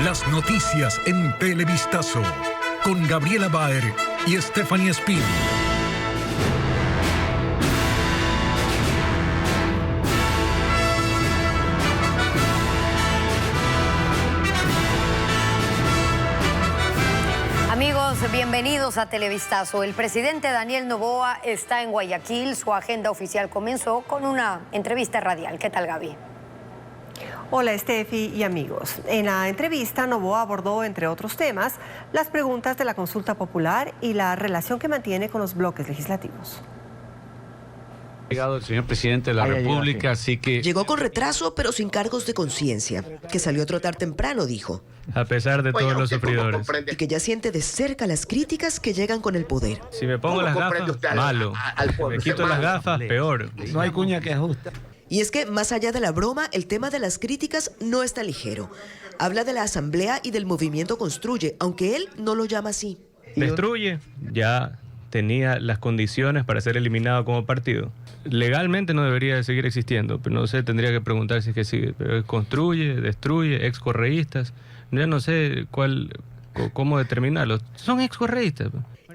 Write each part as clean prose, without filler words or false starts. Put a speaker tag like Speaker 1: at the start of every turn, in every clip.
Speaker 1: Las noticias en Televistazo, con Gabriela Baer y Stephanie Espín.
Speaker 2: Amigos, bienvenidos a Televistazo. El presidente Daniel Noboa está en Guayaquil. Su agenda oficial comenzó con una entrevista radial. ¿Qué tal, Gaby?
Speaker 3: Hola, Steffi y amigos. En la entrevista, Noboa abordó, entre otros temas, las preguntas de la consulta popular y la relación que mantiene con los bloques legislativos.
Speaker 4: Llegado el señor presidente de la República, así que...
Speaker 5: Llegó con retraso, pero sin cargos de conciencia, que salió a trotar temprano, dijo.
Speaker 6: A pesar de todos los sufridores.
Speaker 5: Y que ya siente de cerca las críticas que llegan con el poder.
Speaker 6: Si me pongo las gafas, malo. Si me quito las gafas, peor.
Speaker 4: No hay cuña que ajuste.
Speaker 5: Y es que, más allá de la broma, el tema de las críticas no es tan ligero. Habla de la Asamblea y del movimiento Construye, aunque él no lo llama así.
Speaker 6: Destruye, ya tenía las condiciones para ser eliminado como partido. Legalmente no debería de seguir existiendo, pero no sé, tendría que preguntar si es que sigue. Pero construye, destruye, excorreístas. Ya no sé cómo determinarlos. Son excorreístas.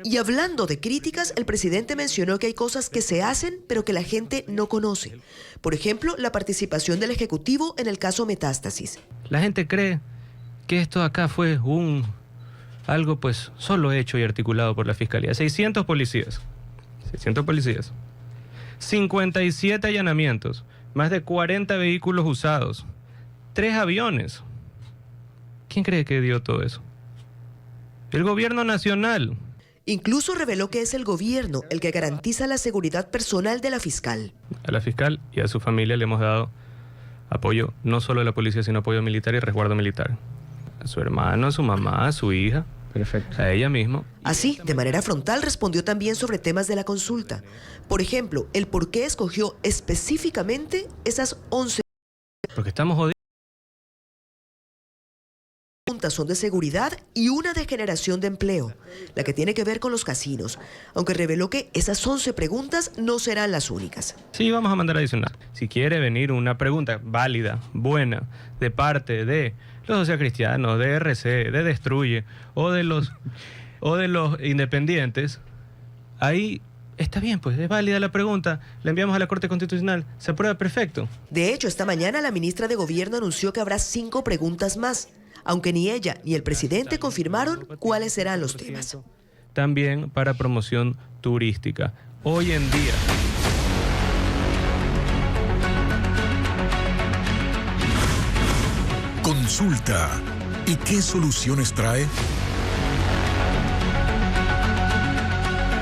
Speaker 5: Y hablando de críticas, el presidente mencionó que hay cosas que se hacen, pero que la gente no conoce. Por ejemplo, la participación del Ejecutivo en el caso Metástasis.
Speaker 6: La gente cree que esto acá fue algo pues solo hecho y articulado por la Fiscalía. 600 policías. 57 allanamientos. Más de 40 vehículos usados. 3 aviones. ¿Quién cree que dio todo eso? El gobierno nacional.
Speaker 5: Incluso reveló que es el gobierno el que garantiza la seguridad personal de la fiscal.
Speaker 6: A la fiscal y a su familia le hemos dado apoyo, no solo a la policía, sino apoyo militar y resguardo militar. A su hermano, a su mamá, a su hija. Perfecto. A ella misma.
Speaker 5: Así, de manera frontal, respondió también sobre temas de la consulta. Por ejemplo, el por qué escogió específicamente esas 11
Speaker 6: porque estamos jodidos.
Speaker 5: Preguntas son de seguridad y una de generación de empleo, la que tiene que ver con los casinos, aunque reveló que esas 11 preguntas no serán las únicas.
Speaker 6: Sí, vamos a mandar adicional. Si quiere venir una pregunta válida, buena, de parte de los socialcristianos, de RC, de Destruye o de los independientes, ahí está bien, pues es válida la pregunta, la enviamos a la Corte Constitucional, se aprueba, perfecto.
Speaker 5: De hecho, esta mañana la ministra de Gobierno anunció que habrá 5 preguntas más, aunque ni ella ni el presidente confirmaron cuáles serán los temas.
Speaker 6: También para promoción turística. Hoy en día...
Speaker 1: Consulta. ¿Y qué soluciones trae?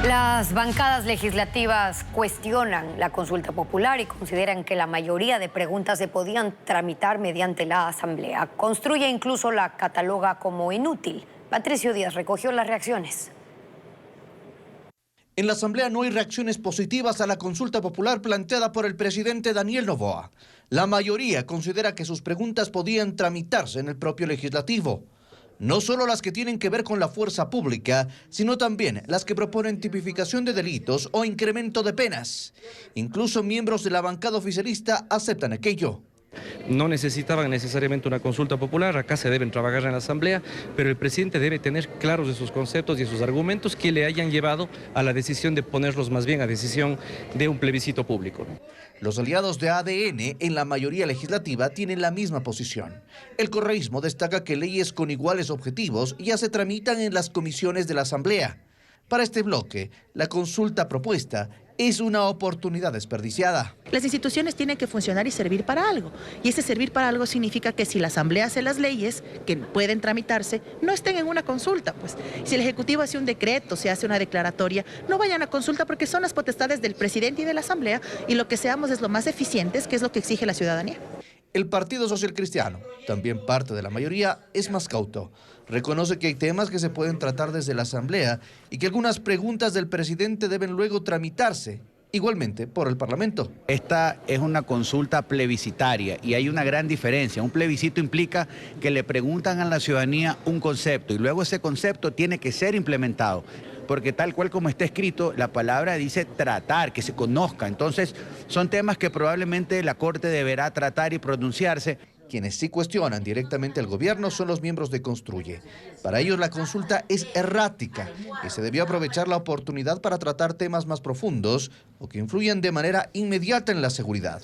Speaker 2: Las bancadas legislativas cuestionan la consulta popular y consideran que la mayoría de preguntas se podían tramitar mediante la Asamblea. Construye incluso la cataloga como inútil. Patricio Díaz recogió las reacciones.
Speaker 7: En la Asamblea no hay reacciones positivas a la consulta popular planteada por el presidente Daniel Noboa. La mayoría considera que sus preguntas podían tramitarse en el propio legislativo. No solo las que tienen que ver con la fuerza pública, sino también las que proponen tipificación de delitos o incremento de penas. Incluso miembros de la bancada oficialista aceptan aquello.
Speaker 8: No necesitaban necesariamente una consulta popular, acá se deben trabajar en la Asamblea, pero el presidente debe tener claros de sus conceptos y de sus argumentos que le hayan llevado a la decisión de ponerlos más bien a decisión de un plebiscito público.
Speaker 7: Los aliados de ADN en la mayoría legislativa tienen la misma posición. El correísmo destaca que leyes con iguales objetivos ya se tramitan en las comisiones de la Asamblea. Para este bloque, la consulta propuesta es una oportunidad desperdiciada.
Speaker 9: Las instituciones tienen que funcionar y servir para algo. Y ese servir para algo significa que si la Asamblea hace las leyes que pueden tramitarse, no estén en una consulta. Pues si el Ejecutivo hace un decreto, se hace una declaratoria, no vayan a consulta porque son las potestades del presidente y de la Asamblea y lo que seamos es lo más eficientes, que es lo que exige la ciudadanía.
Speaker 7: El Partido Social Cristiano, también parte de la mayoría, es más cauto. Reconoce que hay temas que se pueden tratar desde la Asamblea y que algunas preguntas del presidente deben luego tramitarse, igualmente por el Parlamento.
Speaker 10: Esta es una consulta plebiscitaria y hay una gran diferencia. Un plebiscito implica que le preguntan a la ciudadanía un concepto y luego ese concepto tiene que ser implementado. Porque tal cual como está escrito, la palabra dice tratar, que se conozca. Entonces, son temas que probablemente la Corte deberá tratar y pronunciarse.
Speaker 7: Quienes sí cuestionan directamente al gobierno son los miembros de Construye. Para ellos la consulta es errática y se debió aprovechar la oportunidad para tratar temas más profundos o que influyen de manera inmediata en la seguridad,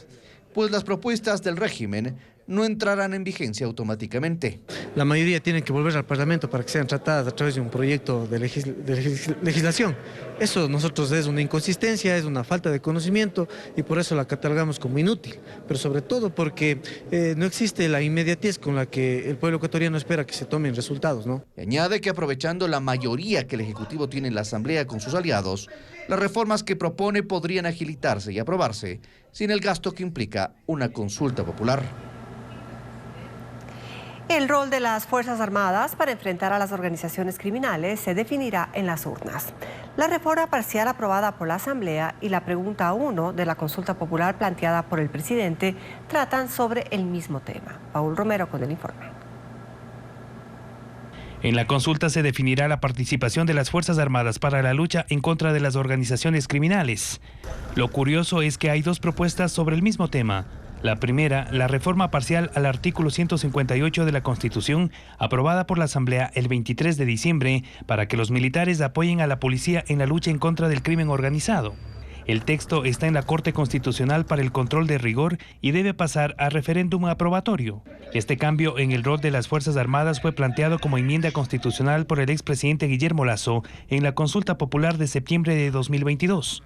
Speaker 7: pues las propuestas del régimen no entrarán en vigencia automáticamente.
Speaker 11: La mayoría tienen que volver al Parlamento para que sean tratadas a través de un proyecto de legislación. Eso nosotros es una inconsistencia, es una falta de conocimiento y por eso la catalogamos como inútil, pero sobre todo porque no existe la inmediatez con la que el pueblo ecuatoriano espera que se tomen resultados, ¿no?
Speaker 7: Y añade que aprovechando la mayoría que el Ejecutivo tiene en la Asamblea con sus aliados, las reformas que propone podrían agilitarse y aprobarse sin el gasto que implica una consulta popular.
Speaker 3: El rol de las Fuerzas Armadas para enfrentar a las organizaciones criminales se definirá en las urnas. La reforma parcial aprobada por la Asamblea y la pregunta 1 de la consulta popular planteada por el presidente tratan sobre el mismo tema. Paul Romero con el informe.
Speaker 12: En la consulta se definirá la participación de las Fuerzas Armadas para la lucha en contra de las organizaciones criminales. Lo curioso es que hay dos propuestas sobre el mismo tema. La primera, la reforma parcial al artículo 158 de la Constitución, aprobada por la Asamblea el 23 de diciembre, para que los militares apoyen a la policía en la lucha en contra del crimen organizado. El texto está en la Corte Constitucional para el control de rigor y debe pasar a referéndum aprobatorio. Este cambio en el rol de las Fuerzas Armadas fue planteado como enmienda constitucional por el expresidente Guillermo Lasso en la consulta popular de septiembre de 2022.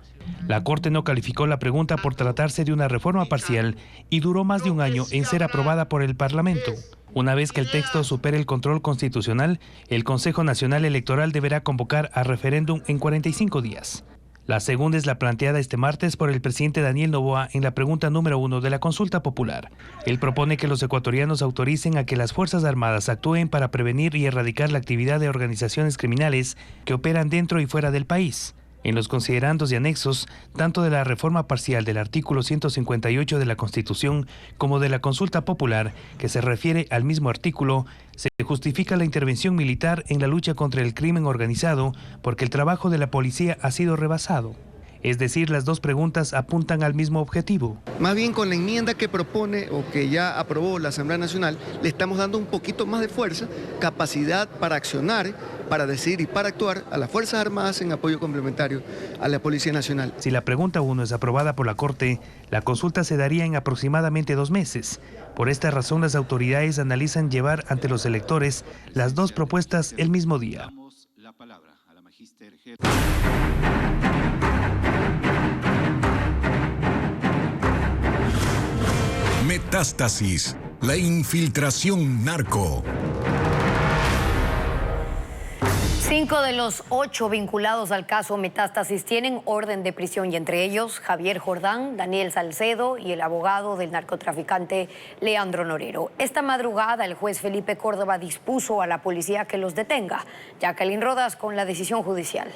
Speaker 12: La Corte no calificó la pregunta por tratarse de una reforma parcial y duró más de un año en ser aprobada por el Parlamento. Una vez que el texto supere el control constitucional, el Consejo Nacional Electoral deberá convocar a referéndum en 45 días. La segunda es la planteada este martes por el presidente Daniel Noboa en la pregunta número 1 de la consulta popular. Él propone que los ecuatorianos autoricen a que las Fuerzas Armadas actúen para prevenir y erradicar la actividad de organizaciones criminales que operan dentro y fuera del país. En los considerandos y anexos, tanto de la reforma parcial del artículo 158 de la Constitución como de la consulta popular, que se refiere al mismo artículo, se justifica la intervención militar en la lucha contra el crimen organizado porque el trabajo de la policía ha sido rebasado. Es decir, las dos preguntas apuntan al mismo objetivo.
Speaker 13: Más bien con la enmienda que propone o que ya aprobó la Asamblea Nacional, le estamos dando un poquito más de fuerza, capacidad para accionar, para decidir y para actuar a las Fuerzas Armadas en apoyo complementario a la Policía Nacional.
Speaker 12: Si la pregunta 1 es aprobada por la Corte, la consulta se daría en aproximadamente 2 meses. Por esta razón, las autoridades analizan llevar ante los electores las dos propuestas el mismo día.
Speaker 1: Metástasis, la infiltración narco.
Speaker 2: 5 de los 8 vinculados al caso Metástasis tienen orden de prisión y entre ellos Javier Jordán, Daniel Salcedo y el abogado del narcotraficante Leandro Norero. Esta madrugada el juez Felipe Córdoba dispuso a la policía que los detenga. Jacqueline Rodas con la decisión judicial.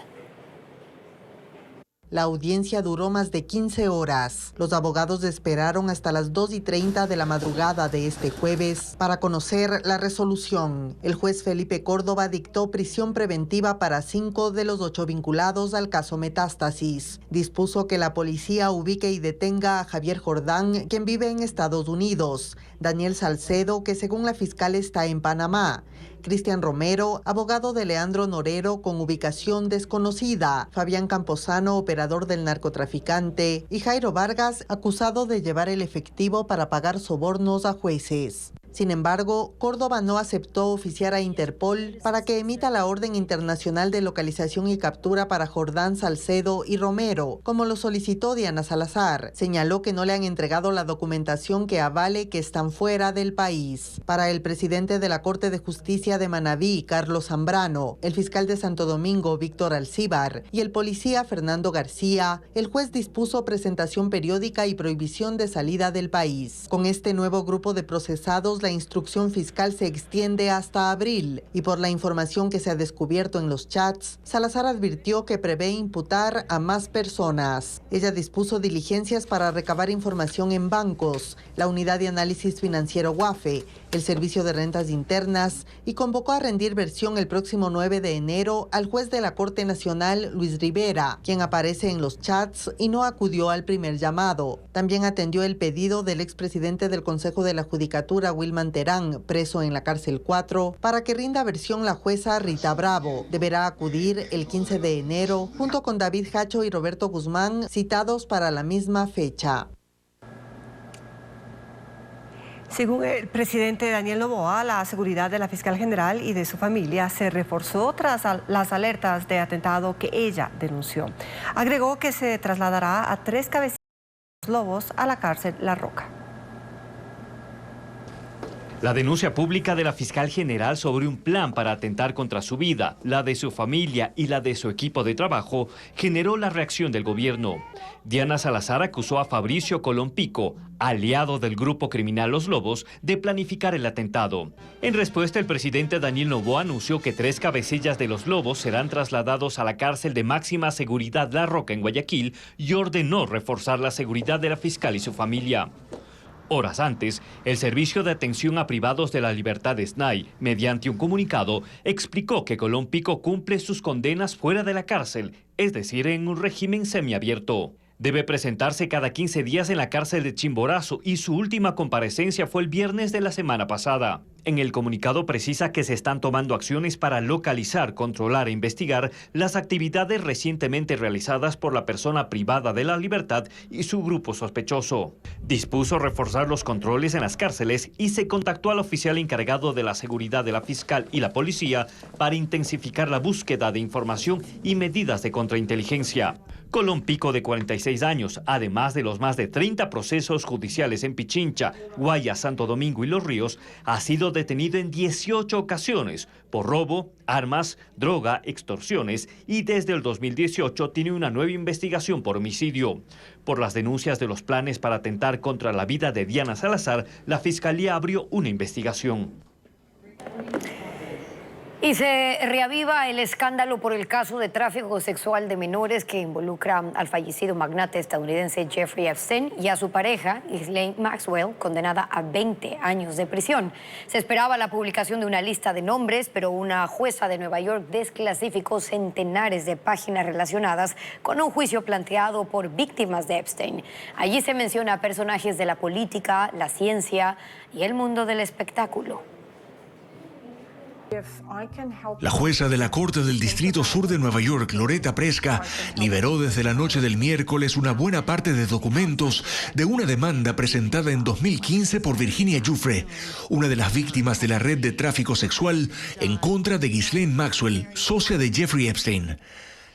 Speaker 14: La audiencia duró más de 15 horas. Los abogados esperaron hasta las 2:30 de la madrugada de este jueves para conocer la resolución. El juez Felipe Córdoba dictó prisión preventiva para 5 de los 8 vinculados al caso Metástasis. Dispuso que la policía ubique y detenga a Javier Jordán, quien vive en Estados Unidos, Daniel Salcedo, que según la fiscal está en Panamá, Cristian Romero, abogado de Leandro Norero con ubicación desconocida, Fabián Camposano, operador del narcotraficante, y Jairo Vargas, acusado de llevar el efectivo para pagar sobornos a jueces. Sin embargo, Córdoba no aceptó oficiar a Interpol para que emita la orden internacional de localización y captura para Jordán, Salcedo y Romero, como lo solicitó Diana Salazar. Señaló que no le han entregado la documentación que avale que están fuera del país. Para el presidente de la Corte de Justicia de Manabí, Carlos Zambrano, el fiscal de Santo Domingo, Víctor Alcíbar, y el policía Fernando García, el juez dispuso presentación periódica y prohibición de salida del país. Con este nuevo grupo de procesados, la instrucción fiscal se extiende hasta abril y por la información que se ha descubierto en los chats, Salazar advirtió que prevé imputar a más personas. Ella dispuso diligencias para recabar información en bancos, la Unidad de Análisis Financiero UAFE, el Servicio de Rentas Internas y convocó a rendir versión el próximo 9 de enero al juez de la Corte Nacional, Luis Rivera, quien aparece en los chats y no acudió al primer llamado. También atendió el pedido del expresidente del Consejo de la Judicatura, Willy Wilman Terán, preso en la cárcel 4, para que rinda versión la jueza Rita Bravo. Deberá acudir el 15 de enero junto con David Hacho y Roberto Guzmán, citados para la misma fecha.
Speaker 3: Según el presidente Daniel Noboa, la seguridad de la fiscal general y de su familia se reforzó tras las alertas de atentado que ella denunció. Agregó que se trasladará a 3 cabecillas de los Lobos a la cárcel La Roca.
Speaker 15: La denuncia pública de la fiscal general sobre un plan para atentar contra su vida, la de su familia y la de su equipo de trabajo generó la reacción del gobierno. Diana Salazar acusó a Fabricio Colón Pico, aliado del grupo criminal Los Lobos, de planificar el atentado. En respuesta, el presidente Daniel Noboa anunció que 3 cabecillas de Los Lobos serán trasladados a la cárcel de máxima seguridad La Roca en Guayaquil y ordenó reforzar la seguridad de la fiscal y su familia. Horas antes, el Servicio de Atención a Privados de la Libertad SNAI, mediante un comunicado, explicó que Colón Pico cumple sus condenas fuera de la cárcel, es decir, en un régimen semiabierto. Debe presentarse cada 15 días en la cárcel de Chimborazo y su última comparecencia fue el viernes de la semana pasada. En el comunicado precisa que se están tomando acciones para localizar, controlar e investigar las actividades recientemente realizadas por la persona privada de la libertad y su grupo sospechoso. Dispuso reforzar los controles en las cárceles y se contactó al oficial encargado de la seguridad de la fiscal y la policía para intensificar la búsqueda de información y medidas de contrainteligencia. Colón Pico, de 46 años, además de los más de 30 procesos judiciales en Pichincha, Guayas, Santo Domingo y Los Ríos, ha sido detenido en 18 ocasiones por robo, armas, droga, extorsiones y desde el 2018 tiene una nueva investigación por homicidio. Por las denuncias de los planes para atentar contra la vida de Diana Salazar, la Fiscalía abrió una investigación.
Speaker 2: Y se reaviva el escándalo por el caso de tráfico sexual de menores que involucra al fallecido magnate estadounidense Jeffrey Epstein y a su pareja, Ghislaine Maxwell, condenada a 20 años de prisión. Se esperaba la publicación de una lista de nombres, pero una jueza de Nueva York desclasificó centenares de páginas relacionadas con un juicio planteado por víctimas de Epstein. Allí se menciona a personajes de la política, la ciencia y el mundo del espectáculo.
Speaker 16: La jueza de la Corte del Distrito Sur de Nueva York, Loretta Preska, liberó desde la noche del miércoles una buena parte de documentos de una demanda presentada en 2015 por Virginia Giuffre, una de las víctimas de la red de tráfico sexual, en contra de Ghislaine Maxwell, socia de Jeffrey Epstein.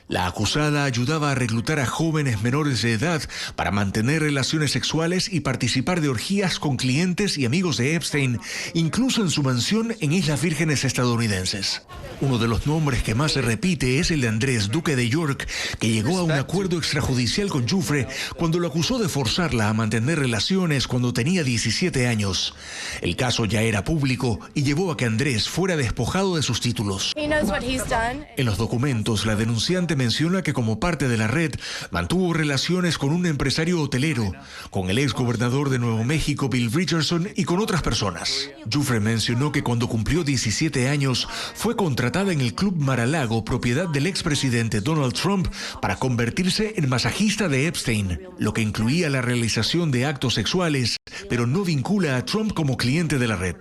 Speaker 16: La acusada ayudaba a reclutar a jóvenes menores de edad para mantener relaciones sexuales y participar de orgías con clientes y amigos de Epstein, incluso en su mansión en Islas Vírgenes estadounidenses. Uno de los nombres que más se repite es el de Andrés, duque de York, que llegó a un acuerdo extrajudicial con Giuffre cuando lo acusó de forzarla a mantener relaciones cuando tenía 17 años. El caso ya era público y llevó a que Andrés fuera despojado de sus títulos. En los documentos, la denunciante menciona que como parte de la red mantuvo relaciones con un empresario hotelero, con el ex gobernador de Nuevo México, Bill Richardson, y con otras personas. Giuffre mencionó que cuando cumplió 17 años fue contratada en el Club Mar-a-Lago, propiedad del expresidente Donald Trump, para convertirse en masajista de Epstein, lo que incluía la realización de actos sexuales, pero no vincula a Trump como cliente de la red.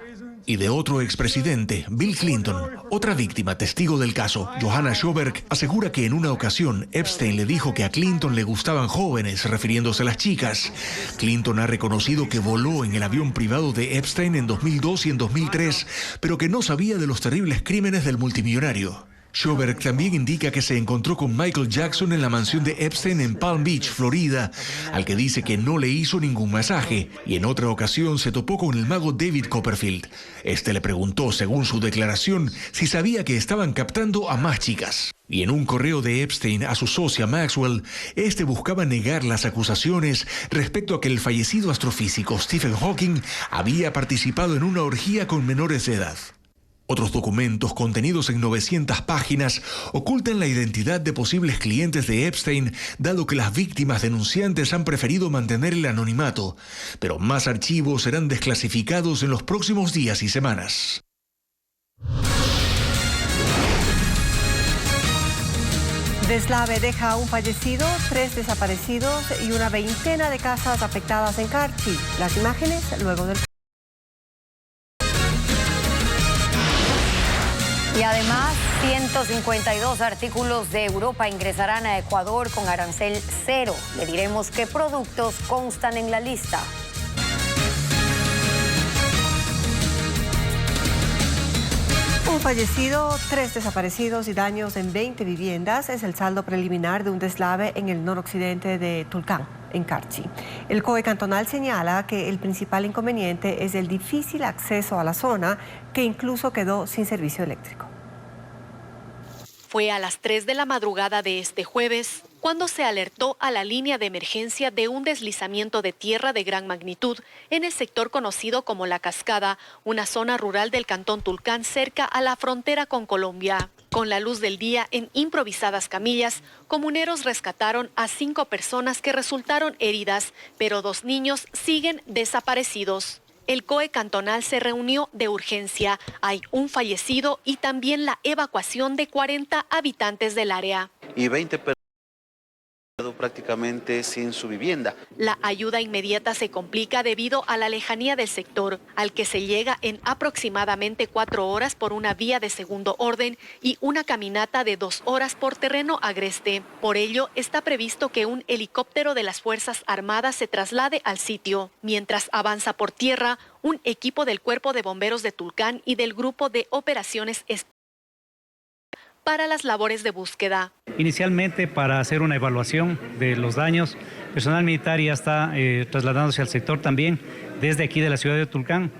Speaker 16: Y de otro expresidente, Bill Clinton. Otra víctima testigo del caso, Johanna Sjoberg, asegura que en una ocasión Epstein le dijo que a Clinton le gustaban jóvenes, refiriéndose a las chicas. Clinton ha reconocido que voló en el avión privado de Epstein en 2002 y en 2003, pero que no sabía de los terribles crímenes del multimillonario. Sjoberg también indica que se encontró con Michael Jackson en la mansión de Epstein en Palm Beach, Florida, al que dice que no le hizo ningún masaje, y en otra ocasión se topó con el mago David Copperfield. Este le preguntó, según su declaración, si sabía que estaban captando a más chicas. Y en un correo de Epstein a su socia Maxwell, este buscaba negar las acusaciones respecto a que el fallecido astrofísico Stephen Hawking había participado en una orgía con menores de edad. Otros documentos contenidos en 900 páginas ocultan la identidad de posibles clientes de Epstein, dado que las víctimas denunciantes han preferido mantener el anonimato, pero más archivos serán desclasificados en los próximos días y semanas.
Speaker 3: Deslave deja un fallecido, 3 desaparecidos y una veintena de casas afectadas en Carchi. Las imágenes luego del
Speaker 2: Y además, 152 artículos de Europa ingresarán a Ecuador con arancel cero. Le diremos qué productos constan en la lista.
Speaker 3: Un fallecido, 3 desaparecidos y daños en 20 viviendas es el saldo preliminar de un deslave en el noroccidente de Tulcán, en Carchi. El COE cantonal señala que el principal inconveniente es el difícil acceso a la zona, que incluso quedó sin servicio eléctrico.
Speaker 17: Fue a las 3 de la madrugada de este jueves cuando se alertó a la línea de emergencia de un deslizamiento de tierra de gran magnitud en el sector conocido como La Cascada, una zona rural del cantón Tulcán cerca a la frontera con Colombia. Con la luz del día en improvisadas camillas, comuneros rescataron a 5 personas que resultaron heridas, pero 2 niños siguen desaparecidos. El COE cantonal se reunió de urgencia. Hay un fallecido y también la evacuación de 40 habitantes del área.
Speaker 18: Y 20 personas prácticamente sin su vivienda.
Speaker 17: La ayuda inmediata se complica debido a la lejanía del sector, al que se llega en aproximadamente 4 horas por una vía de segundo orden y una caminata de 2 horas por terreno agreste. Por ello, está previsto que un helicóptero de las Fuerzas Armadas se traslade al sitio. Mientras avanza por tierra, un equipo del Cuerpo de Bomberos de Tulcán y del Grupo de Operaciones para las labores de búsqueda.
Speaker 19: Inicialmente, para hacer una evaluación de los daños, personal militar ya está trasladándose al sector también desde aquí de la ciudad de Tulcán,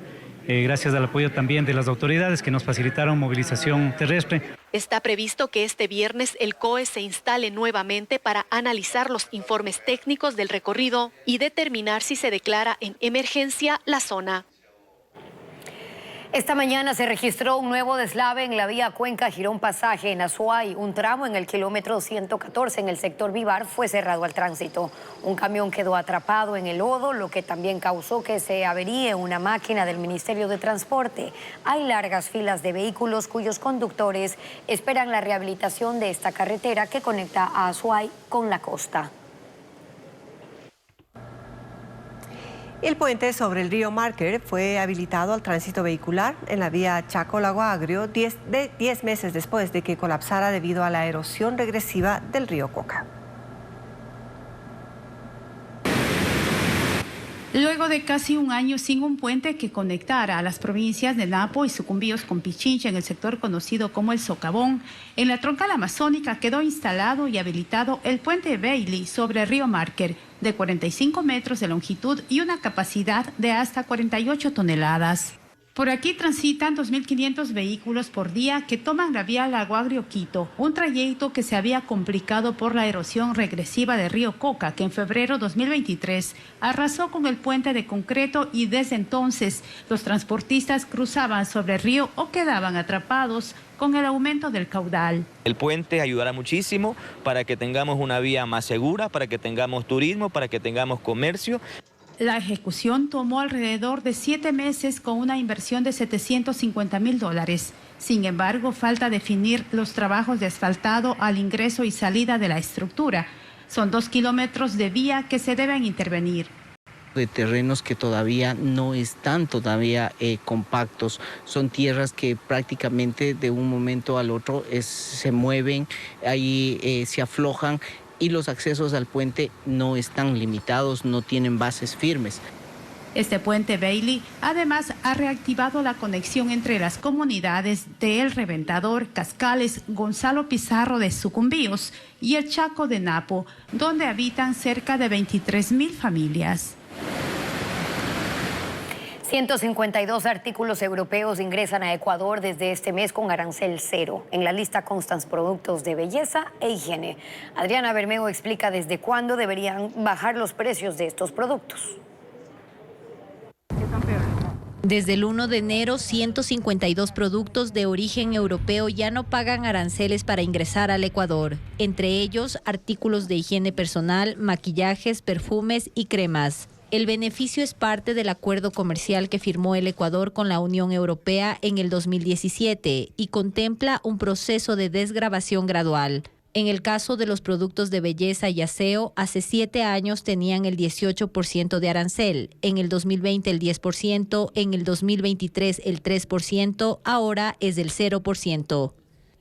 Speaker 19: gracias al apoyo también de las autoridades que nos facilitaron movilización terrestre.
Speaker 17: Está previsto que este viernes el COE se instale nuevamente para analizar los informes técnicos del recorrido y determinar si se declara en emergencia la zona.
Speaker 2: Esta mañana se registró un nuevo deslave en la vía Cuenca-Girón Pasaje en Azuay. Un tramo en el kilómetro 114 en el sector Vivar fue cerrado al tránsito. Un camión quedó atrapado en el lodo, lo que también causó que se averíe una máquina del Ministerio de Transporte. Hay largas filas de vehículos cuyos conductores esperan la rehabilitación de esta carretera que conecta a Azuay con la costa.
Speaker 3: El puente sobre el río Marker fue habilitado al tránsito vehicular en la vía Chaco-Lago Agrio 10 meses después de que colapsara debido a la erosión regresiva del río Coca.
Speaker 20: Luego de casi un año sin un puente que conectara a las provincias de Napo y Sucumbíos con Pichincha en el sector conocido como el Socavón, en la troncal amazónica quedó instalado y habilitado el puente Bailey sobre el río Marker, de 45 metros de longitud y una capacidad de hasta 48 toneladas. Por aquí transitan 2.500 vehículos por día que toman la vía Lago Agrio-Quito, un trayecto que se había complicado por la erosión regresiva del río Coca, que en febrero 2023 arrasó con el puente de concreto y desde entonces los transportistas cruzaban sobre el río o quedaban atrapados con el aumento del caudal.
Speaker 21: El puente ayudará muchísimo para que tengamos una vía más segura, para que tengamos turismo, para que tengamos comercio.
Speaker 20: La ejecución tomó alrededor de 7 meses con una inversión de $750.000. Sin embargo, falta definir los trabajos de asfaltado al ingreso y salida de la estructura. Son 2 kilómetros de vía que se deben intervenir.
Speaker 22: De terrenos que todavía no están compactos, son tierras que prácticamente de un momento al otro se mueven, ahí se aflojan y los accesos al puente no están limitados, no tienen bases firmes.
Speaker 20: Este puente Bailey además ha reactivado la conexión entre las comunidades de El Reventador, Cascales, Gonzalo Pizarro de Sucumbíos y el Chaco de Napo, donde habitan cerca de 23.000 familias.
Speaker 2: 152 artículos europeos ingresan a Ecuador desde este mes con arancel cero. En la lista constan productos de belleza e higiene. Adriana Bermeo explica desde cuándo deberían bajar los precios de estos productos.
Speaker 23: Desde el 1 de enero, 152 productos de origen europeo ya no pagan aranceles para ingresar al Ecuador. Entre ellos, artículos de higiene personal, maquillajes, perfumes y cremas. El beneficio es parte del acuerdo comercial que firmó el Ecuador con la Unión Europea en el 2017 y contempla un proceso de desgravación gradual. En el caso de los productos de belleza y aseo, hace 7 años tenían el 18% de arancel, en el 2020 el 10%, en el 2023 el 3%, ahora es del 0%.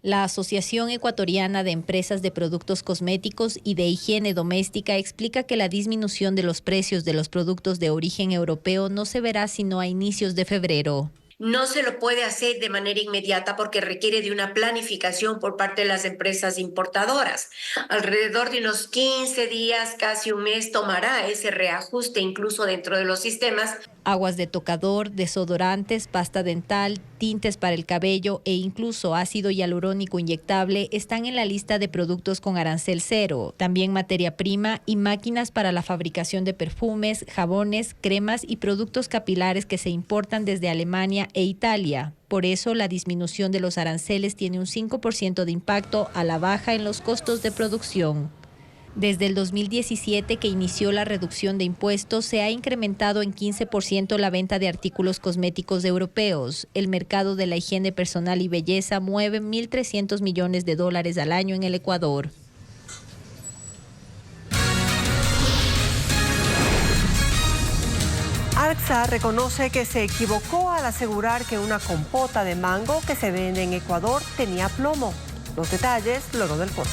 Speaker 23: La Asociación Ecuatoriana de Empresas de Productos Cosméticos y de Higiene Doméstica explica que la disminución de los precios de los productos de origen europeo no se verá sino a inicios de febrero.
Speaker 4: No se lo puede hacer de manera inmediata porque requiere de una planificación por parte de las empresas importadoras. Alrededor de unos 15 días, casi un mes, tomará ese reajuste incluso dentro de los sistemas.
Speaker 23: Aguas de tocador, desodorantes, pasta dental, tintes para el cabello e incluso ácido hialurónico inyectable están en la lista de productos con arancel cero. También materia prima y máquinas para la fabricación de perfumes, jabones, cremas y productos capilares que se importan desde Alemania e Italia. Por eso, la disminución de los aranceles tiene un 5% de impacto a la baja en los costos de producción. Desde el 2017 que inició la reducción de impuestos, se ha incrementado en 15% la venta de artículos cosméticos europeos. El mercado de la higiene personal y belleza mueve $1.300 millones al año en el Ecuador.
Speaker 3: ARCSA reconoce que se equivocó al asegurar que una compota de mango que se vende en Ecuador tenía plomo. Los detalles luego del corte.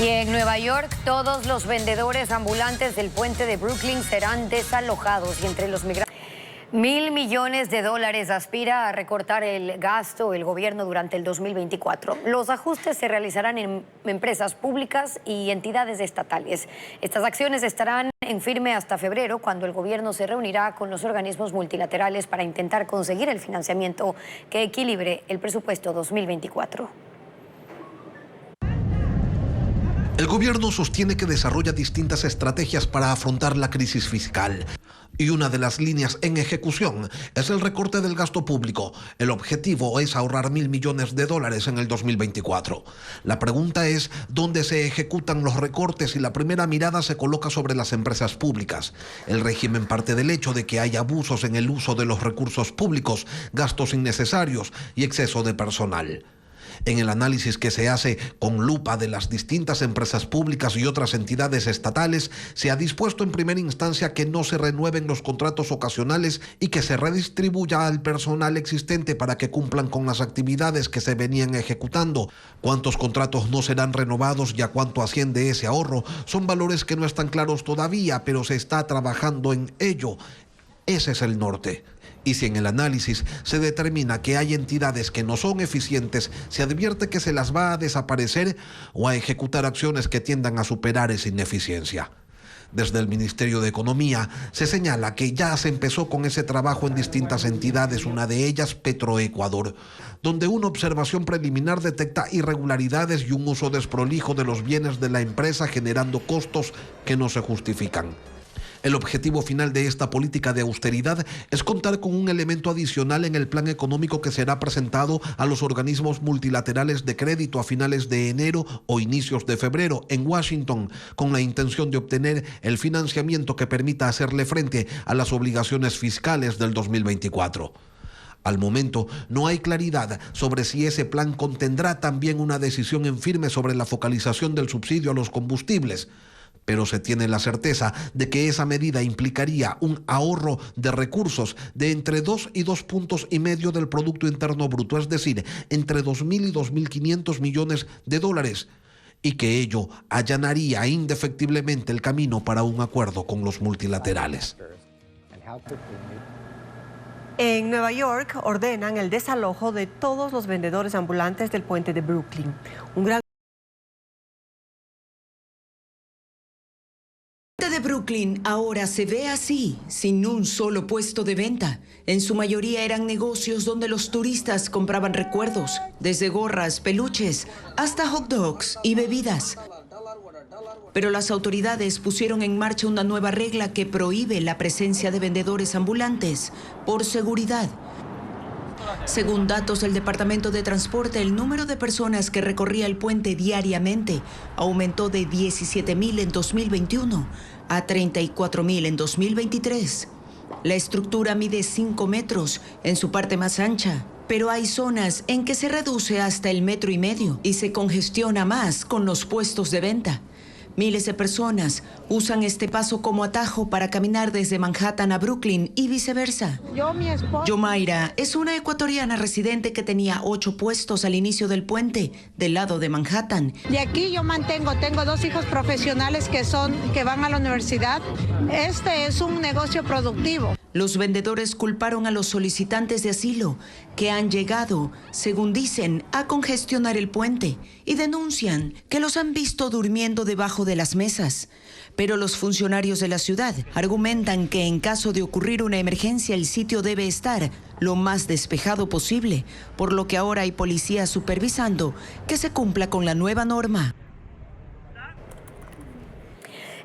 Speaker 2: Y en Nueva York, todos los vendedores ambulantes del puente de Brooklyn serán desalojados. Y entre los migrantes, $1.000 millones aspira a recortar el gasto el gobierno durante el 2024. Los ajustes se realizarán en empresas públicas y entidades estatales. Estas acciones estarán en firme hasta febrero, cuando el gobierno se reunirá con los organismos multilaterales para intentar conseguir el financiamiento que equilibre el presupuesto 2024.
Speaker 5: El gobierno sostiene que desarrolla distintas estrategias para afrontar la crisis fiscal. Y una de las líneas en ejecución es el recorte del gasto público. El objetivo es ahorrar $1.000 millones en el 2024. La pregunta es dónde se ejecutan los recortes y la primera mirada se coloca sobre las empresas públicas. El régimen parte del hecho de que hay abusos en el uso de los recursos públicos, gastos innecesarios y exceso de personal. En el análisis que se hace con lupa de las distintas empresas públicas y otras entidades estatales, se ha dispuesto en primera instancia que no se renueven los contratos ocasionales y que se redistribuya al personal existente para que cumplan con las actividades que se venían ejecutando. ¿Cuántos contratos no serán renovados y a cuánto asciende ese ahorro? Son valores que no están claros todavía, pero se está trabajando en ello. Ese es el norte. Y si en el análisis se determina que hay entidades que no son eficientes, se advierte que se las va a desaparecer o a ejecutar acciones que tiendan a superar esa ineficiencia. Desde el Ministerio de Economía se señala que ya se empezó con ese trabajo en distintas entidades, una de ellas Petroecuador, donde una observación preliminar detecta irregularidades y un uso desprolijo de los bienes de la empresa, generando costos que no se justifican. El objetivo final de esta política de austeridad es contar con un elemento adicional en el plan económico que será presentado a los organismos multilaterales de crédito a finales de enero o inicios de febrero en Washington, con la intención de obtener el financiamiento que permita hacerle frente a las obligaciones fiscales del 2024. Al momento, no hay claridad sobre si ese plan contendrá también una decisión en firme sobre la focalización del subsidio a los combustibles, pero se tiene la certeza de que esa medida implicaría un ahorro de recursos de entre 2 y 2,5 puntos del Producto Interno Bruto, es decir, entre 2.000 y 2.500 millones de dólares, y que ello allanaría indefectiblemente el camino para un acuerdo con los multilaterales.
Speaker 3: En Nueva York ordenan el desalojo de todos los vendedores ambulantes del puente de Brooklyn. Un gran
Speaker 6: de Brooklyn ahora se ve así, sin un solo puesto de venta. En su mayoría eran negocios donde los turistas compraban recuerdos, desde gorras, peluches, hasta hot dogs y bebidas. Pero las autoridades pusieron en marcha una nueva regla que prohíbe la presencia de vendedores ambulantes por seguridad. Según datos del Departamento de Transporte, el número de personas que recorría el puente diariamente aumentó de 17.000 en 2021 a 34.000 en 2023. La estructura mide 5 metros en su parte más ancha Pero hay zonas en que se reduce hasta el 1,5 metros y se congestiona más con los puestos de venta. Miles de personas usan este paso como atajo para caminar desde Manhattan a Brooklyn y viceversa. Yomaira es una ecuatoriana residente que tenía 8 puestos al inicio del puente del lado de Manhattan.
Speaker 8: De aquí yo tengo 2 hijos profesionales que van a la universidad. Este es un negocio productivo.
Speaker 6: Los vendedores culparon a los solicitantes de asilo que han llegado, según dicen, a congestionar el puente y denuncian que los han visto durmiendo debajo de las mesas. Pero los funcionarios de la ciudad argumentan que en caso de ocurrir una emergencia el sitio debe estar lo más despejado posible, por lo que ahora hay policías supervisando que se cumpla con la nueva norma.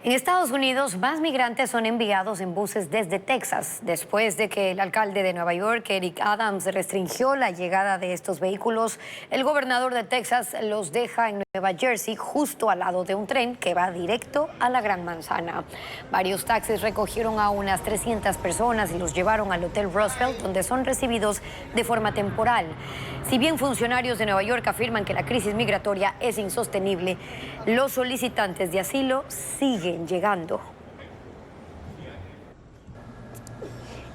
Speaker 2: En Estados Unidos, más migrantes son enviados en buses desde Texas, después de que el alcalde de Nueva York, Eric Adams, restringió la llegada de estos vehículos. El gobernador de Texas los deja en Nueva Jersey, justo al lado de un tren que va directo a la Gran Manzana. Varios taxis recogieron a unas 300 personas y los llevaron al Hotel Roosevelt, donde son recibidos de forma temporal. Si bien funcionarios de Nueva York afirman que la crisis migratoria es insostenible, los solicitantes de asilo siguen llegando.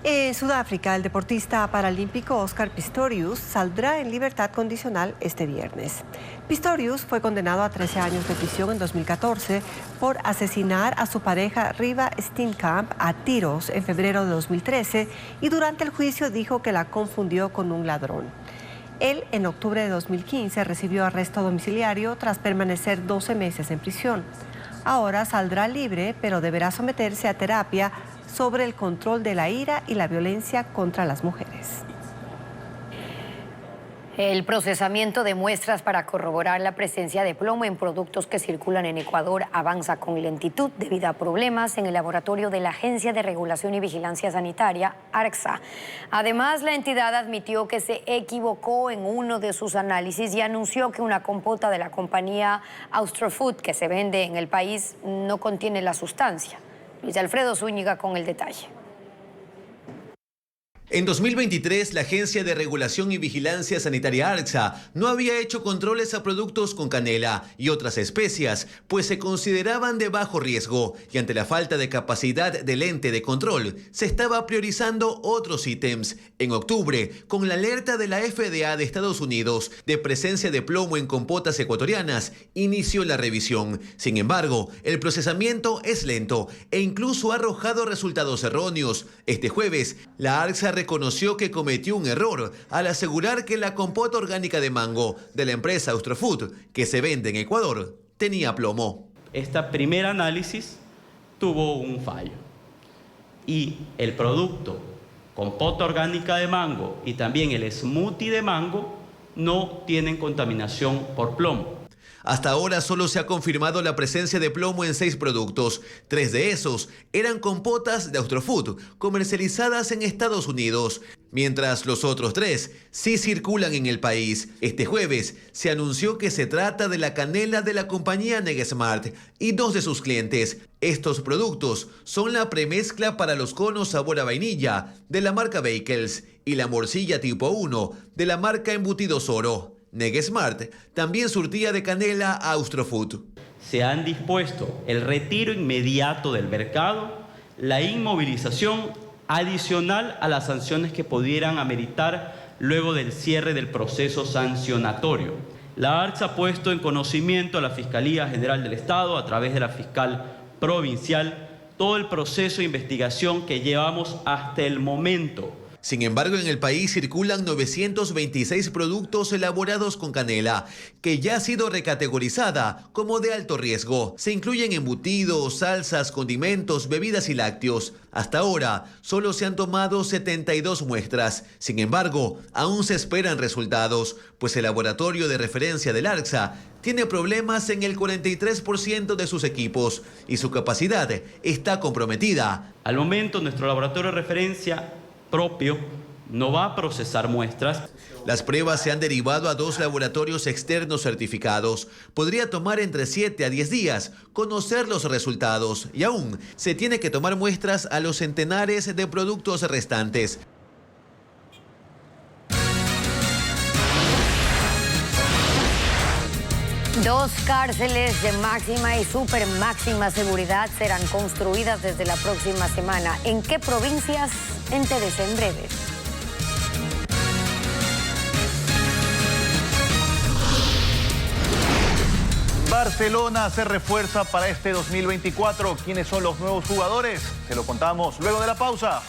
Speaker 3: En Sudáfrica, el deportista paralímpico Oscar Pistorius saldrá en libertad condicional este viernes. Pistorius fue condenado a 13 años de prisión en 2014 por asesinar a su pareja Riva Steenkamp a tiros en febrero de 2013 y durante el juicio dijo que la confundió con un ladrón. Él, en octubre de 2015, recibió arresto domiciliario tras permanecer 12 meses en prisión. Ahora saldrá libre, pero deberá someterse a terapia sobre el control de la ira y la violencia contra las mujeres.
Speaker 2: El procesamiento de muestras para corroborar la presencia de plomo en productos que circulan en Ecuador avanza con lentitud debido a problemas en el laboratorio de la Agencia de Regulación y Vigilancia Sanitaria, ARCSA. Además, la entidad admitió que se equivocó en uno de sus análisis y anunció que una compota de la compañía Austrofood que se vende en el país no contiene la sustancia. Luis Alfredo Zúñiga con el detalle.
Speaker 9: En 2023, la Agencia de Regulación y Vigilancia Sanitaria ARCSA no había hecho controles a productos con canela y otras especias, pues se consideraban de bajo riesgo y ante la falta de capacidad del ente de control, se estaba priorizando otros ítems. En octubre, con la alerta de la FDA de Estados Unidos de presencia de plomo en compotas ecuatorianas, inició la revisión. Sin embargo, el procesamiento es lento e incluso ha arrojado resultados erróneos. Este jueves, la ARCSA reconoció que cometió un error al asegurar que la compota orgánica de mango de la empresa Austrofood, que se vende en Ecuador, tenía plomo.
Speaker 10: Este primer análisis tuvo un fallo y el producto compota orgánica de mango y también el smoothie de mango no tienen contaminación por plomo.
Speaker 9: Hasta ahora solo se ha confirmado la presencia de plomo en 6 productos. 3 de esos eran compotas de Austrofood comercializadas en Estados Unidos, mientras los otros 3 sí circulan en el país. Este jueves se anunció que se trata de la canela de la compañía Negesmart y 2 de sus clientes. Estos productos son la premezcla para los conos sabor a vainilla de la marca Bakels y la morcilla tipo 1 de la marca Embutidos Oro. Negesmart también surtía de canela a Austrofood.
Speaker 10: Se han dispuesto el retiro inmediato del mercado, la inmovilización adicional a las sanciones que pudieran ameritar luego del cierre del proceso sancionatorio. La ARCSA ha puesto en conocimiento a la Fiscalía General del Estado, a través de la fiscal provincial, todo el proceso de investigación que llevamos hasta el momento.
Speaker 9: Sin embargo, en el país circulan 926 productos elaborados con canela, que ya ha sido recategorizada como de alto riesgo. Se incluyen embutidos, salsas, condimentos, bebidas y lácteos. Hasta ahora, solo se han tomado 72 muestras. Sin embargo, aún se esperan resultados, pues el laboratorio de referencia del ARCSA tiene problemas en el 43% de sus equipos y su capacidad está comprometida.
Speaker 10: Al momento, nuestro laboratorio de referencia propio no va a procesar muestras.
Speaker 9: Las pruebas se han derivado a 2 laboratorios externos certificados. Podría tomar entre 7 a 10 días conocer los resultados y aún se tiene que tomar muestras a los centenares de productos restantes.
Speaker 2: 2 cárceles de máxima y super máxima seguridad serán construidas desde la próxima semana. ¿En qué provincias? Entérese en breve.
Speaker 7: Barcelona se refuerza para este 2024. ¿Quiénes son los nuevos jugadores? Se lo contamos luego de la pausa.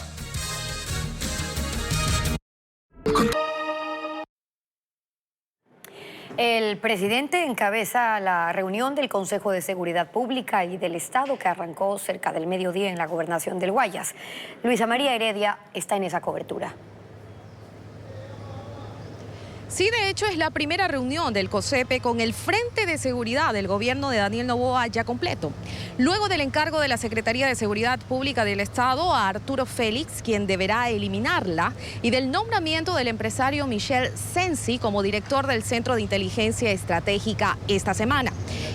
Speaker 2: El presidente encabeza la reunión del Consejo de Seguridad Pública y del Estado que arrancó cerca del mediodía en la gobernación del Guayas. Luisa María Heredia está en esa cobertura.
Speaker 11: Sí, de hecho es la primera reunión del COSEPE con el Frente de Seguridad del gobierno de Daniel Noboa ya completo. Luego del encargo de la Secretaría de Seguridad Pública del Estado a Arturo Félix, quien deberá eliminarla, y del nombramiento del empresario Michel Sensi como director del Centro de Inteligencia Estratégica esta semana.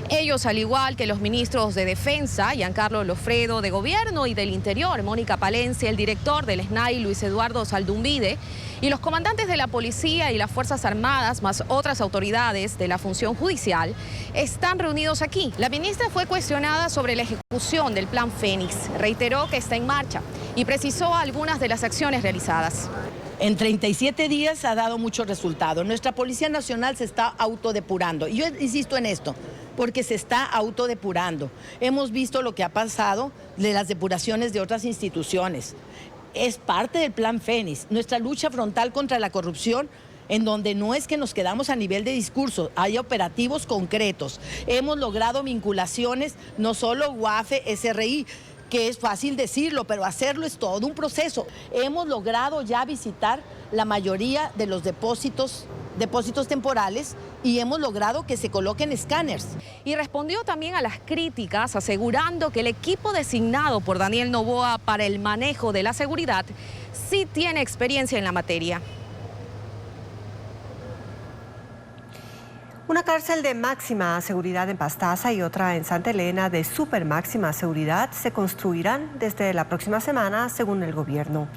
Speaker 11: Ellos, al igual que los ministros de Defensa, Giancarlo Lofredo, de Gobierno y del Interior, Mónica Palencia, el director del SNAI, Luis Eduardo Saldumbide, y los comandantes de la Policía y las Fuerzas Armadas, más otras autoridades de la función judicial, están reunidos aquí. La ministra fue cuestionada sobre la ejecución del Plan Fénix. Reiteró que está en marcha y precisó algunas de las acciones realizadas.
Speaker 13: En 37 días ha dado muchos resultados. Nuestra Policía Nacional se está autodepurando. Y yo insisto en esto, porque se está autodepurando. Hemos visto lo que ha pasado de las depuraciones de otras instituciones. Es parte del Plan Fénix, nuestra lucha frontal contra la corrupción, en donde no es que nos quedamos a nivel de discurso, hay operativos concretos. Hemos logrado vinculaciones, no solo UAFE, SRI, que es fácil decirlo, pero hacerlo es todo un proceso. Hemos logrado ya visitar la mayoría de los depósitos temporales y hemos logrado que se coloquen escáneres.
Speaker 11: Y respondió también a las críticas, asegurando que el equipo designado por Daniel Noboa para el manejo de la seguridad sí tiene experiencia en la materia.
Speaker 3: Una cárcel de máxima seguridad en Pastaza y otra en Santa Elena de super máxima seguridad se construirán desde la próxima semana, según el gobierno.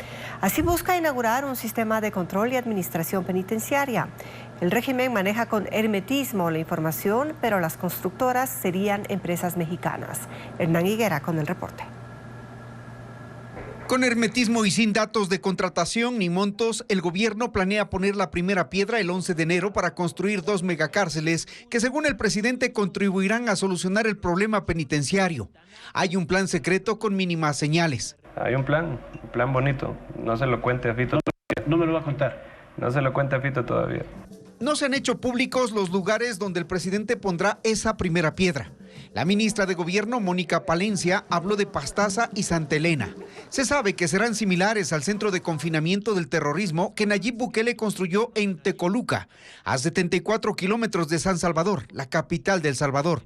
Speaker 3: Así busca inaugurar un sistema de control y administración penitenciaria. El régimen maneja con hermetismo la información, pero las constructoras serían empresas mexicanas. Hernán Higuera con el reporte.
Speaker 24: Con hermetismo y sin datos de contratación ni montos, el gobierno planea poner la primera piedra el 11 de enero para construir 2 megacárceles que, según el presidente, contribuirán a solucionar el problema penitenciario. Hay un plan secreto con mínimas señales.
Speaker 25: Hay un plan bonito. No se lo cuente a Fito todavía. No me lo va a contar. No se lo cuente a Fito todavía.
Speaker 24: No se han hecho públicos los lugares donde el presidente pondrá esa primera piedra. La ministra de Gobierno, Mónica Palencia, habló de Pastaza y Santa Elena. Se sabe que serán similares al centro de confinamiento del terrorismo que Nayib Bukele construyó en Tecoluca, a 74 kilómetros de San Salvador, la capital de El Salvador.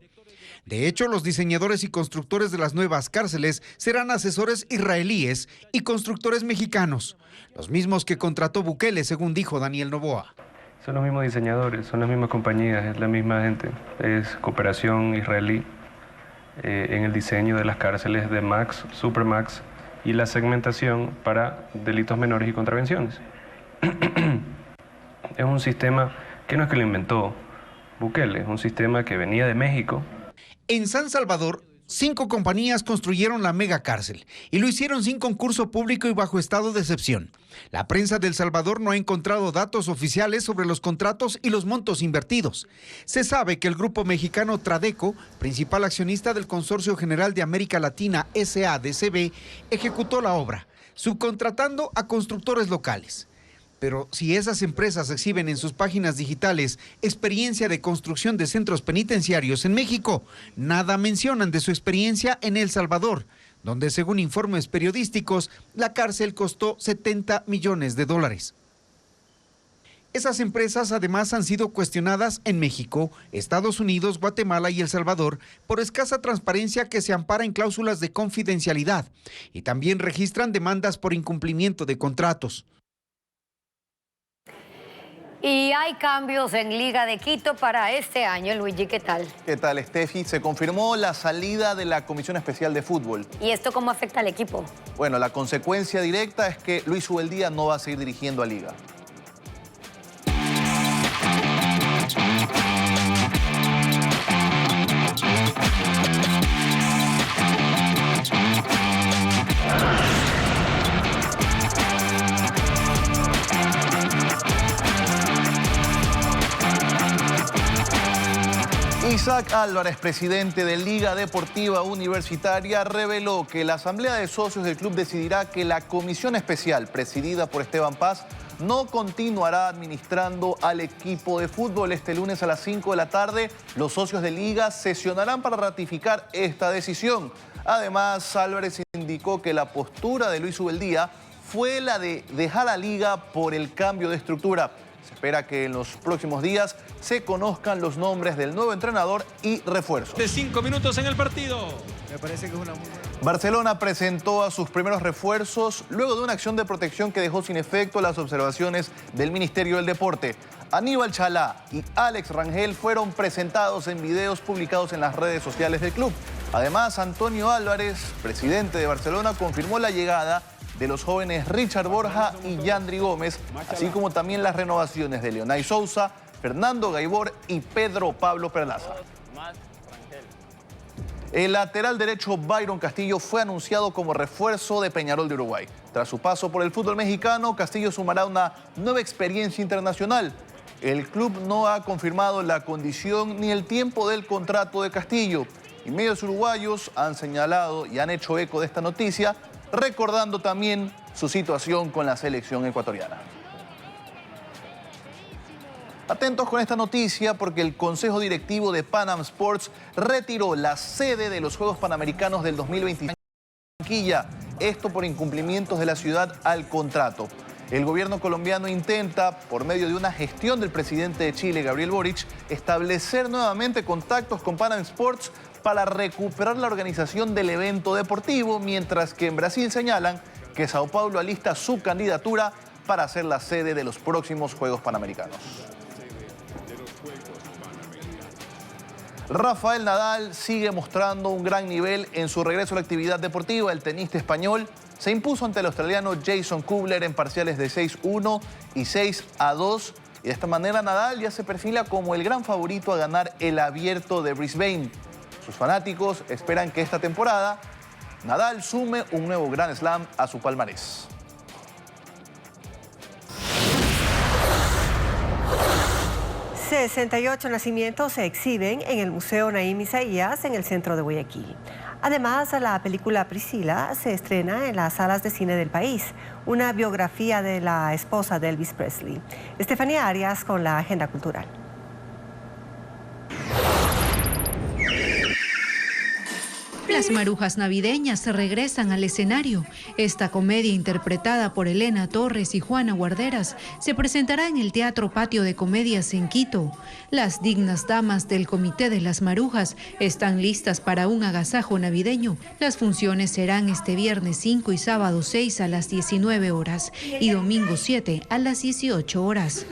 Speaker 24: De hecho, los diseñadores y constructores de las nuevas cárceles serán asesores israelíes y constructores mexicanos, los mismos que contrató Bukele, según dijo Daniel Noboa.
Speaker 25: Son los mismos diseñadores, son las mismas compañías, es la misma gente. Es cooperación israelí en el diseño de las cárceles de Max, Supermax y la segmentación para delitos menores y contravenciones. Es un sistema que no es que lo inventó Bukele, es un sistema que venía de México.
Speaker 24: En San Salvador, 5 compañías construyeron la megacárcel y lo hicieron sin concurso público y bajo estado de excepción. La prensa de El Salvador no ha encontrado datos oficiales sobre los contratos y los montos invertidos. Se sabe que el grupo mexicano Tradeco, principal accionista del Consorcio General de América Latina SADCB, ejecutó la obra, subcontratando a constructores locales. Pero si esas empresas exhiben en sus páginas digitales experiencia de construcción de centros penitenciarios en México, nada mencionan de su experiencia en El Salvador, donde según informes periodísticos, la cárcel costó $70 millones. Esas empresas además han sido cuestionadas en México, Estados Unidos, Guatemala y El Salvador por escasa transparencia que se ampara en cláusulas de confidencialidad y también registran demandas por incumplimiento de contratos.
Speaker 2: Y hay cambios en Liga de Quito para este año. Luigi, ¿qué tal?
Speaker 7: ¿Qué tal, Steffi? Se confirmó la salida de la Comisión Especial de Fútbol.
Speaker 2: ¿Y esto cómo afecta al equipo?
Speaker 7: Bueno, la consecuencia directa es que Luis Ubeldía no va a seguir dirigiendo a Liga. Isaac Álvarez, presidente de Liga Deportiva Universitaria, reveló que la Asamblea de Socios del club decidirá que la comisión especial, presidida por Esteban Paz, no continuará administrando al equipo de fútbol. Este lunes a las 5 de la tarde, los socios de Liga sesionarán para ratificar esta decisión. Además, Álvarez indicó que la postura de Luis Ubeldía fue la de dejar a Liga por el cambio de estructura. Se espera que en los próximos días se conozcan los nombres del nuevo entrenador y refuerzos.
Speaker 1: De 5 minutos en el partido.
Speaker 12: Me parece que es una muy...
Speaker 7: Barcelona presentó a sus primeros refuerzos luego de una acción de protección que dejó sin efecto las observaciones del Ministerio del Deporte. Aníbal Chalá y Alex Rangel fueron presentados en videos publicados en las redes sociales del club. Además, Antonio Álvarez, presidente de Barcelona, confirmó la llegada de los jóvenes Richard Borja y Yandri Gómez, así como también las renovaciones de Leonay Sousa, Fernando Gaibor y Pedro Pablo Perlaza. El lateral derecho Byron Castillo fue anunciado como refuerzo de Peñarol de Uruguay. Tras su paso por el fútbol mexicano, Castillo sumará una nueva experiencia internacional. El club no ha confirmado la condición ni el tiempo del contrato de Castillo. Y medios uruguayos han señalado y han hecho eco de esta noticia, recordando también su situación con la selección ecuatoriana. Atentos con esta noticia porque el Consejo Directivo de Panam Sports retiró la sede de los Juegos Panamericanos del 2025 en Barranquilla. Esto por incumplimientos de la ciudad al contrato. El gobierno colombiano intenta, por medio de una gestión del presidente de Chile, Gabriel Boric, establecer nuevamente contactos con Panam Sports para recuperar la organización del evento deportivo, mientras que en Brasil señalan que Sao Paulo alista su candidatura para ser la sede de los próximos Juegos Panamericanos. Rafael Nadal sigue mostrando un gran nivel en su regreso a la actividad deportiva. El tenista español se impuso ante el australiano Jason Kubler en parciales de 6-1 y 6-2. Y de esta manera Nadal ya se perfila como el gran favorito a ganar el Abierto de Brisbane. Sus fanáticos esperan que esta temporada Nadal sume un nuevo Grand Slam a su palmarés.
Speaker 3: ...68 nacimientos se exhiben en el Museo Naim Isaías en el centro de Guayaquil. Además, la película Priscila se estrena en las salas de cine del país, una biografía de la esposa de Elvis Presley. Estefanía Arias con la agenda cultural.
Speaker 14: Las marujas navideñas regresan al escenario. Esta comedia, interpretada por Elena Torres y Juana Guarderas, se presentará en el Teatro Patio de Comedias en Quito. Las dignas damas del Comité de las Marujas están listas para un agasajo navideño. Las funciones serán este viernes 5 y sábado 6 a las 19 horas y domingo 7 a las 18 horas.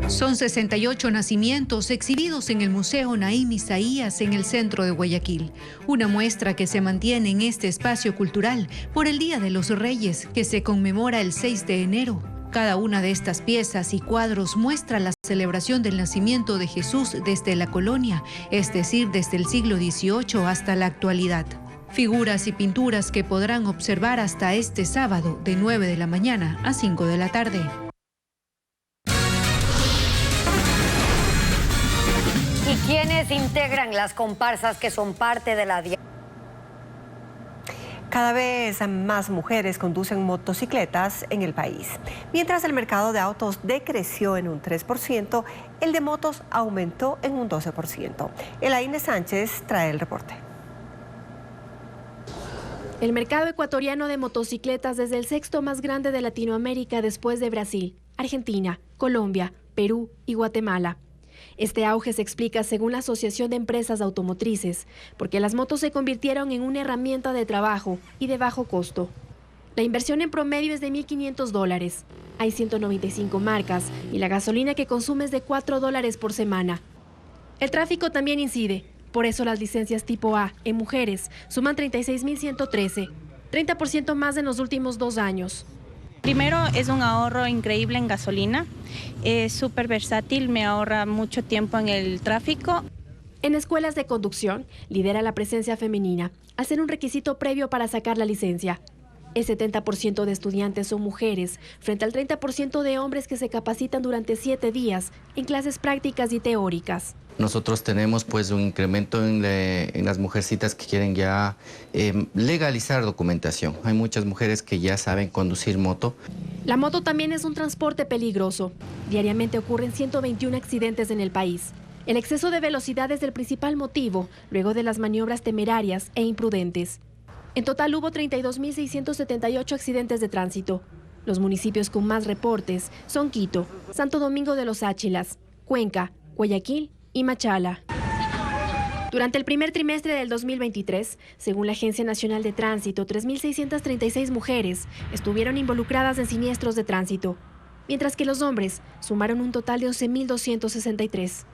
Speaker 14: Son 68 nacimientos exhibidos en el Museo Naim Isaías en el centro de Guayaquil. Una muestra que se mantiene en este espacio cultural por el Día de los Reyes, que se conmemora el 6 de enero. Cada una de estas piezas y cuadros muestra la celebración del nacimiento de Jesús desde la colonia, es decir, desde el siglo XVIII hasta la actualidad. Figuras y pinturas que podrán observar hasta este sábado de 9 de la mañana a 5 de la tarde.
Speaker 2: ¿Y quiénes integran las comparsas que son parte de la dieta?
Speaker 3: Cada vez más mujeres conducen motocicletas en el país. Mientras el mercado de autos decreció en un 3%, el de motos aumentó en un 12%. Elaine Sánchez trae el reporte.
Speaker 15: El mercado ecuatoriano de motocicletas es el sexto más grande de Latinoamérica después de Brasil, Argentina, Colombia, Perú y Guatemala. Este auge se explica, según la Asociación de Empresas Automotrices, porque las motos se convirtieron en una herramienta de trabajo y de bajo costo. La inversión en promedio es de $1.500. Hay 195 marcas y la gasolina que consume es de $4 por semana. El tráfico también incide, por eso las licencias tipo A en mujeres suman 36.113, 30% más en los últimos 2 años.
Speaker 16: Primero, es un ahorro increíble en gasolina, es súper versátil, me ahorra mucho tiempo en el tráfico.
Speaker 15: En escuelas de conducción, lidera la presencia femenina, al ser un requisito previo para sacar la licencia. El 70% de estudiantes son mujeres, frente al 30% de hombres que se capacitan durante 7 días en clases prácticas y teóricas.
Speaker 12: Nosotros tenemos pues un incremento en las mujercitas que quieren ya legalizar documentación. Hay muchas mujeres que ya saben conducir moto.
Speaker 15: La moto también es un transporte peligroso. Diariamente ocurren 121 accidentes en el país. El exceso de velocidad es el principal motivo, luego de las maniobras temerarias e imprudentes. En total hubo 32.678 accidentes de tránsito. Los municipios con más reportes son Quito, Santo Domingo de los Áchilas, Cuenca, Guayaquil y Machala. Durante el primer trimestre del 2023, según la Agencia Nacional de Tránsito, 3.636 mujeres estuvieron involucradas en siniestros de tránsito, mientras que los hombres sumaron un total de 11.263.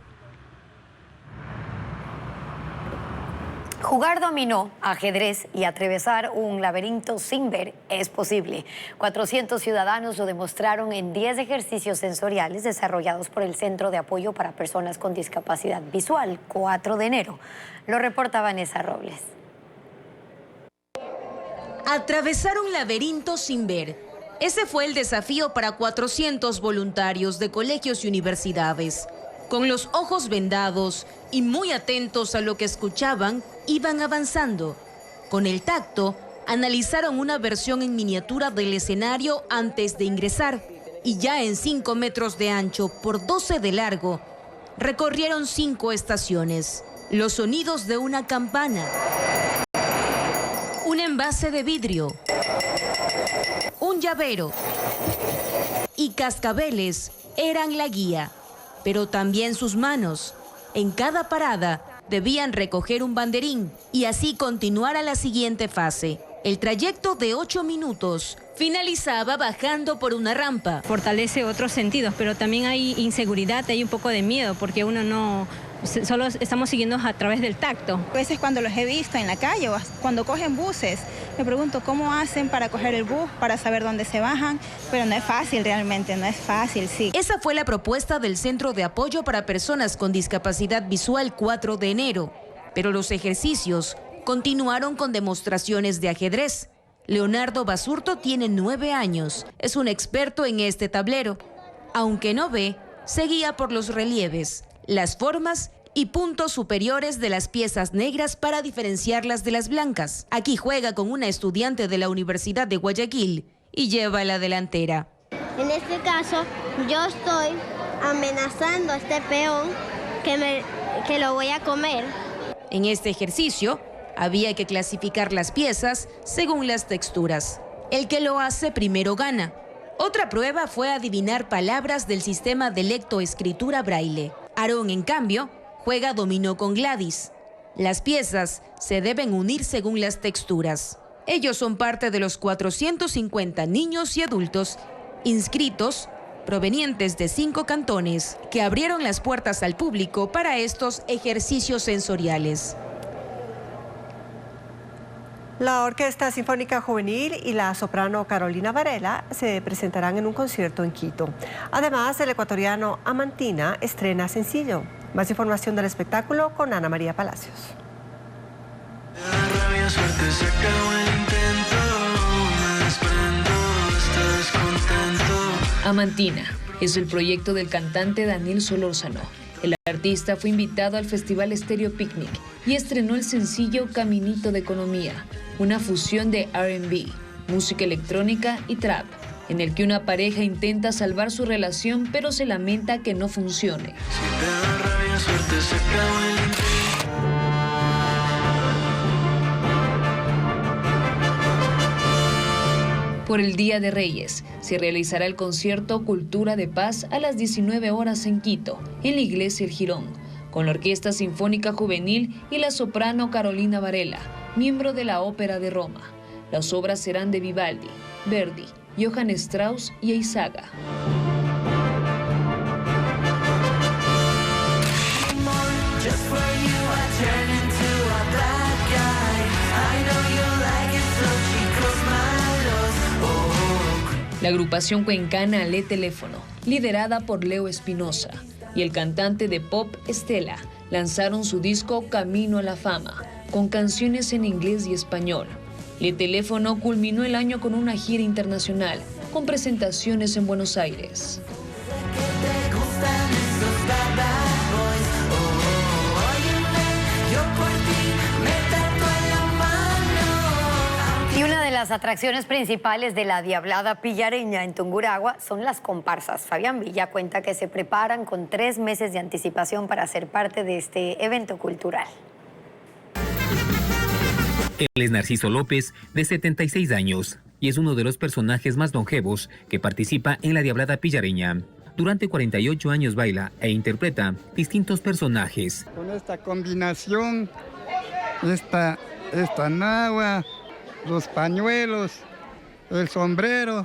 Speaker 2: Jugar dominó, ajedrez y atravesar un laberinto sin ver es posible. 400 ciudadanos lo demostraron en 10 ejercicios sensoriales desarrollados por el Centro de Apoyo para Personas con Discapacidad Visual, 4 de enero. Lo reporta Vanessa Robles.
Speaker 17: Atravesar un laberinto sin ver. Ese fue el desafío para 400 voluntarios de colegios y universidades. Con los ojos vendados y muy atentos a lo que escuchaban, iban avanzando. Con el tacto, analizaron una versión en miniatura del escenario antes de ingresar y ya en 5 metros de ancho por 12 de largo, recorrieron 5 estaciones. Los sonidos de una campana, un envase de vidrio, un llavero y cascabeles eran la guía. Pero también sus manos. En cada parada debían recoger un banderín y así continuar a la siguiente fase. El trayecto de 8 minutos finalizaba bajando por una rampa.
Speaker 18: Fortalece otros sentidos, pero también hay inseguridad, hay un poco de miedo porque uno no... Solo estamos siguiendo a través del tacto.
Speaker 19: A veces cuando los he visto en la calle o cuando cogen buses, me pregunto cómo hacen para coger el bus, para saber dónde se bajan, pero no es fácil realmente, no es fácil, sí.
Speaker 17: Esa fue la propuesta del Centro de Apoyo para Personas con Discapacidad Visual 4 de enero, pero los ejercicios continuaron con demostraciones de ajedrez. Leonardo Basurto tiene 9 años, es un experto en este tablero. Aunque no ve, se guía por los relieves, las formas y puntos superiores de las piezas negras para diferenciarlas de las blancas. Aquí juega con una estudiante de la Universidad de Guayaquil y lleva la delantera.
Speaker 21: En este caso, yo estoy amenazando a este peón que lo voy a comer.
Speaker 17: En este ejercicio, había que clasificar las piezas según las texturas. El que lo hace primero gana. Otra prueba fue adivinar palabras del sistema de lectoescritura braille. Aarón, en cambio, juega dominó con Gladys. Las piezas se deben unir según las texturas. Ellos son parte de los 450 niños y adultos inscritos provenientes de 5 cantones que abrieron las puertas al público para estos ejercicios sensoriales.
Speaker 3: La Orquesta Sinfónica Juvenil y la soprano Carolina Varela se presentarán en un concierto en Quito. Además, el ecuatoriano Amantina estrena sencillo. Más información del espectáculo con Ana María Palacios.
Speaker 26: Amantina es el proyecto del cantante Daniel Solórzano. El artista fue invitado al Festival Estéreo Picnic y estrenó el sencillo Caminito de Economía, una fusión de R&B, música electrónica y trap, en el que una pareja intenta salvar su relación pero se lamenta que no funcione. Por el Día de Reyes, se realizará el concierto Cultura de Paz a las 19 horas en Quito, en la Iglesia El Jirón, con la Orquesta Sinfónica Juvenil y la soprano Carolina Varela, miembro de la Ópera de Roma. Las obras serán de Vivaldi, Verdi, Johann Strauss y Eizaga. La agrupación cuencana Ale Teléfono, liderada por Leo Espinosa, y el cantante de pop Estela, lanzaron su disco Camino a la Fama, con canciones en inglés y español. Le Teléfono culminó el año con una gira internacional, con presentaciones en Buenos Aires.
Speaker 2: Y una de las atracciones principales de la Diablada Pillareña en Tungurahua son las comparsas. Fabián Villa cuenta que se preparan con 3 meses de anticipación para ser parte de este evento cultural.
Speaker 4: Él es Narciso López, de 76 años, y es uno de los personajes más longevos que participa en la Diablada Pillareña. Durante 48 años baila e interpreta distintos personajes.
Speaker 5: Con esta combinación, esta nagua, los pañuelos, el sombrero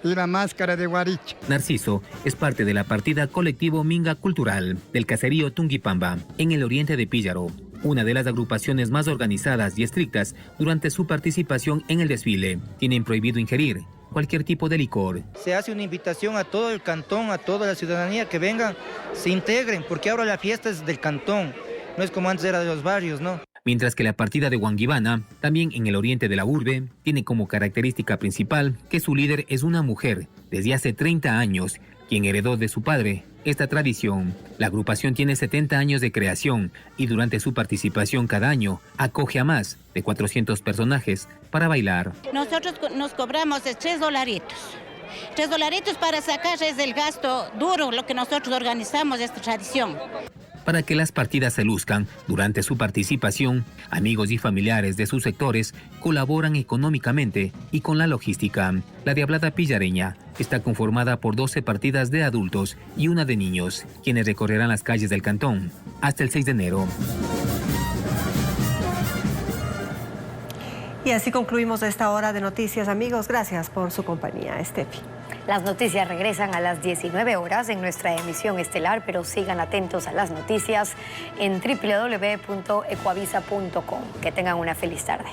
Speaker 5: y la máscara de guaricho.
Speaker 4: Narciso es parte de la partida colectivo Minga Cultural del caserío Tungipamba, en el oriente de Píllaro, una de las agrupaciones más organizadas y estrictas durante su participación en el desfile. Tienen prohibido ingerir cualquier tipo de licor.
Speaker 8: Se hace una invitación a todo el cantón, a toda la ciudadanía que vengan, se integren, porque ahora la fiesta es del cantón, no es como antes era de los barrios, ¿no?
Speaker 4: Mientras que la partida de Huanguibana, también en el oriente de la urbe, tiene como característica principal que su líder es una mujer desde hace 30 años, quien heredó de su padre esta tradición. La agrupación tiene 70 años de creación y durante su participación cada año acoge a más de 400 personajes para bailar.
Speaker 20: Nosotros nos cobramos $3. $3 para sacar es el gasto duro, lo que nosotros organizamos esta tradición.
Speaker 4: Para que las partidas se luzcan durante su participación, amigos y familiares de sus sectores colaboran económicamente y con la logística. La Diablada Pillareña está conformada por 12 partidas de adultos y una de niños, quienes recorrerán las calles del cantón hasta el 6 de enero.
Speaker 3: Y así concluimos esta hora de noticias, amigos. Gracias por su compañía, Estefi.
Speaker 2: Las noticias regresan a las 19 horas en nuestra emisión estelar, pero sigan atentos a las noticias en www.ecuavisa.com. Que tengan una feliz tarde.